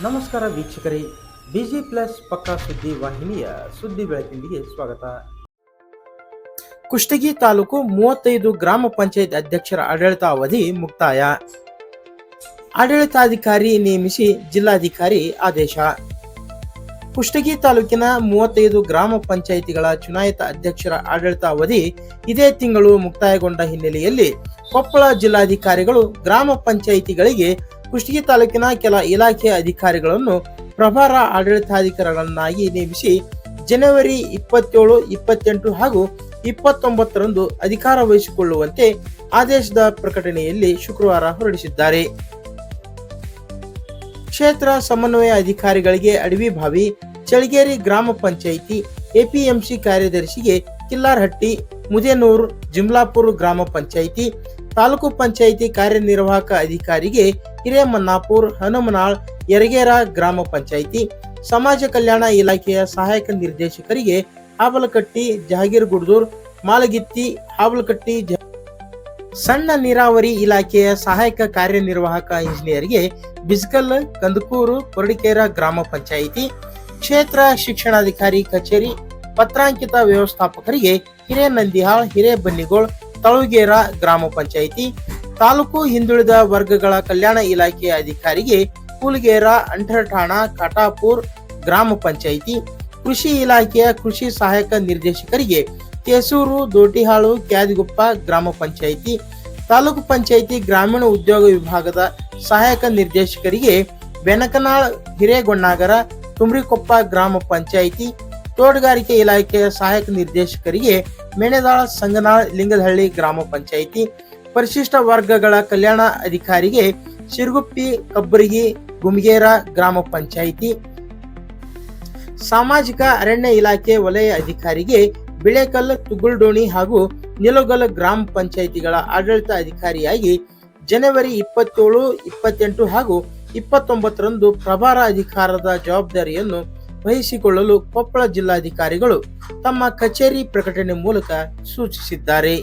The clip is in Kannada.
ನಮಸ್ಕಾರ ವೀಕ್ಷಕರೇ, ಬಿಜಿ ಪ್ಲಸ್ ಪಕ್ಕಾ ಸುದ್ದಿ ವಾಹಿನಿಯ ಸುದ್ದಿ ಬೆಳಕಿಂಡಿಗೆ ಸ್ವಾಗತ. ಕುಷ್ಟಗಿ ತಾಲೂಕು 35 ಗ್ರಾಮ ಪಂಚಾಯತ್ ಅಧ್ಯಕ್ಷರ ಆಡಳಿತಾವಧಿ ಮುಕ್ತಾಯ. ಆಡಳಿತಾಧಿಕಾರಿ ನೇಮಿಸಿ ಜಿಲ್ಲಾಧಿಕಾರಿ ಆದೇಶ. ಕುಷ್ಟಗಿ ತಾಲೂಕಿನ 35 ಗ್ರಾಮ ಪಂಚಾಯಿತಿಗಳ ಚುನಾಯಿತ ಅಧ್ಯಕ್ಷರ ಆಡಳಿತಾವಧಿ ಇದೇ ತಿಂಗಳು ಮುಕ್ತಾಯಗೊಂಡ ಹಿನ್ನೆಲೆಯಲ್ಲಿ ಕೊಪ್ಪಳ ಜಿಲ್ಲಾಧಿಕಾರಿಗಳು ಗ್ರಾಮ ಪಂಚಾಯಿತಿಗಳಿಗೆ ಕುಷ್ಟಗಿ ತಾಲೂಕಿನ ಕೆಲ ಇಲಾಖೆಯ ಅಧಿಕಾರಿಗಳನ್ನು ಪ್ರಭಾರ ಆಡಳಿತಾಧಿಕಾರಿಗಳನ್ನಾಗಿ ನೇಮಿಸಿ ಜನವರಿ 27, 28 ಹಾಗೂ 29ರಂದು ಅಧಿಕಾರ ವಹಿಸಿಕೊಳ್ಳುವಂತೆ ಆದೇಶದ ಪ್ರಕಟಣೆಯಲ್ಲಿ ಶುಕ್ರವಾರ ಹೊರಡಿಸಿದ್ದಾರೆ. ಕ್ಷೇತ್ರ ಸಮನ್ವಯ ಅಧಿಕಾರಿಗಳಿಗೆ ಅಡವಿಭಾವಿ, ಚಳಗೇರಿ ಗ್ರಾಮ ಪಂಚಾಯಿತಿ ಎಪಿಎಂಸಿ ಕಾರ್ಯದರ್ಶಿಗೆ ಕಿಲ್ಲಾರಹಟ್ಟಿ, ಮುದೇನೂರು, ಜಿಮ್ಲಾಪುರ ಗ್ರಾಮ ಪಂಚಾಯಿತಿ, ತಾಲೂಕು ಪಂಚಾಯಿತಿ ಕಾರ್ಯನಿರ್ವಾಹಕ ಅಧಿಕಾರಿಗೆ ಹಿರೇಮನ್ನಾಪುರ, ಹನುಮನಾಳ್, ಯರಗೇರ ಗ್ರಾಮ ಪಂಚಾಯಿತಿ, ಸಮಾಜ ಕಲ್ಯಾಣ ಇಲಾಖೆಯ ಸಹಾಯಕ ನಿರ್ದೇಶಕರಿಗೆ ಹಾಬಲಕಟ್ಟಿ, ಜಹಗೀರಗುಡ್ದೂರ್, ಮಾಲಗಿತ್ತಿ, ಹಾಬಲಕಟ್ಟಿ, ಸಣ್ಣ ನೀರಾವರಿ ಇಲಾಖೆಯ ಸಹಾಯಕ ಕಾರ್ಯನಿರ್ವಾಹಕ ಇಂಜಿನಿಯರ್ಗೆ ಬಿಸ್ಕಲ್, ಕಂದಕೂರು, ಕೊರಡಿಕೇರ ಗ್ರಾಮ ಪಂಚಾಯಿತಿ, ಕ್ಷೇತ್ರ ಶಿಕ್ಷಣಾಧಿಕಾರಿ ಕಚೇರಿ ಪತ್ರಾಂಕಿತ ವ್ಯವಸ್ಥಾಪಕರಿಗೆ ಹಿರೇನಂದಿಹಾಳ್, ಹಿರೇಬನ್ನಿಗೋಳ್, ತಳುಗೇರ ಗ್ರಾಮ ಪಂಚಾಯಿತಿ, ತಾಲೂಕು ಹಿಂದುಳಿದ ವರ್ಗಗಳ ಕಲ್ಯಾಣ ಇಲಾಖೆಯ ಅಧಿಕಾರಿಗೆ ಕೂಲಗೇರ, ಅಂಠರಠಾಣ, ಕಾಟಾಪುರ್ ಗ್ರಾಮ ಪಂಚಾಯಿತಿ, ಕೃಷಿ ಇಲಾಖೆಯ ಕೃಷಿ ಸಹಾಯಕ ನಿರ್ದೇಶಕರಿಗೆ ಕೇಸೂರು, ದೋಟಿಹಾಳು, ಕ್ಯಾದಿಗುಪ್ಪ ಗ್ರಾಮ ಪಂಚಾಯಿತಿ, ತಾಲೂಕು ಪಂಚಾಯಿತಿ ಗ್ರಾಮೀಣ ಉದ್ಯೋಗ ವಿಭಾಗದ ಸಹಾಯಕ ನಿರ್ದೇಶಕರಿಗೆ ಬೆನಕನಾಳ್, ಹಿರೇಗೊಣ್ಣಾಗರ, ತುಮ್ರಿಕೊಪ್ಪ ಗ್ರಾಮ ಪಂಚಾಯಿತಿ, ತೋಟಗಾರಿಕೆ ಇಲಾಖೆಯ ಸಹಾಯಕ ನಿರ್ದೇಶಕರಿಗೆ ಮೆಣೆದಾಳ, ಸಂಗನಾಳ್, ಲಿಂಗದಹಳ್ಳಿ ಗ್ರಾಮ ಪಂಚಾಯಿತಿ, ಪರಿಶಿಷ್ಟ ವರ್ಗಗಳ ಕಲ್ಯಾಣ ಅಧಿಕಾರಿಗೆ ಶಿರಗುಪ್ಪಿ, ಕಬ್ಬರಗಿ, ಗುಮ್ಗೇರ ಗ್ರಾಮ ಪಂಚಾಯಿತಿ, ಸಾಮಾಜಿಕ ಅರಣ್ಯ ಇಲಾಖೆ ವಲಯ ಅಧಿಕಾರಿಗೆ ಬಿಳೇಕಲ್, ತುಗುಲ್ಡೋಣಿ ಹಾಗೂ ನಿಲೋಗಲ್ ಗ್ರಾಮ ಪಂಚಾಯಿತಿಗಳ ಆಡಳಿತ ಅಧಿಕಾರಿಯಾಗಿ ಜನವರಿ 27, 28 ಹಾಗೂ 29ರಂದು ಪ್ರಭಾರ ಅಧಿಕಾರದ ಜವಾಬ್ದಾರಿಯನ್ನು ವಹಿಸಿಕೊಳ್ಳಲು ಕೊಪ್ಪಳ ಜಿಲ್ಲಾಧಿಕಾರಿಗಳು ತಮ್ಮ ಕಚೇರಿ ಪ್ರಕಟಣೆ ಮೂಲಕ ಸೂಚಿಸಿದ್ದಾರೆ.